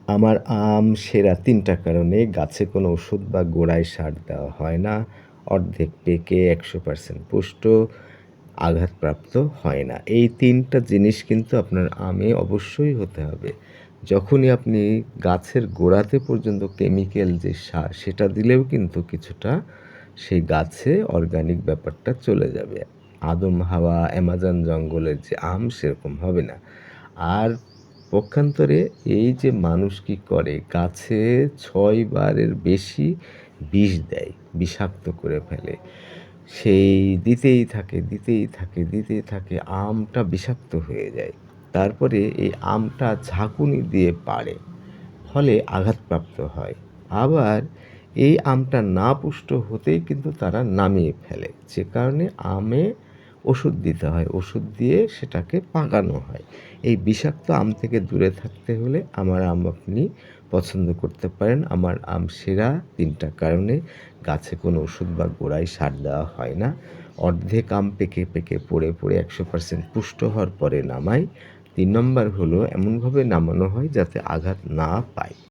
আমার আম সেরা ৩ টা কারণে গাছে কোনো ওষুধ বা গোড়ায় সার দেওয়া হয় না, অর্ধেক পেকে ১০০% পুষ্ট, আঘাতপ্রাপ্ত হয় না। এই ৩ টা জিনিস কিন্তু আপনার আমে অবশ্যই হতে হবে। যখনই আপনি গাছের গোড়াতে পর্যন্ত কেমিক্যাল যে সার সেটা দিলেও কিন্তু কিছুটা সেই গাছে অর্গানিক ব্যাপারটা চলে যাবে। আদম হাওয়া, অ্যামাজন জঙ্গলের যে আম সেরকম হবে না। আর পক্ষান্তরে এই যে মানুষ কি করে গাছে ৬ বারের বেশি বিষ দেয়, বিষাক্ত করে ফেলে। সেই দিতেই থাকে, দিতেই থাকে, দিতেই থাকে, আমটা বিষাক্ত হয়ে যায়। তারপরে এই আমটা ঝাঁকুনি দিয়ে পাড়ে, ফলে আঘাতপ্রাপ্ত হয়। আবার এই আমটা না পুষ্ট হতেই কিন্তু তারা নামিয়ে ফেলে। যে কারণে আমে ওষুধ দিতে হয়। ওষুধ দিয়ে সেটাকে পাকানো হয়। এই বিষাক্ত আম থেকে দূরে থাকতে হলে আমার আম আপনি পছন্দ করতে পারেন। আমার আম সেরা ৩ টা কারণে: গাছে কোনো ওষুধ বা গোড়ায় সার দেওয়া হয় না। অর্ধেক আম পেকে, পেকে পড়ে, পড়ে ১০০% পুষ্ট হওয়ার পরে নামাই। ৩ নম্বর হলো এমনভাবে নামানো হয় যাতে আঘাত না পায়।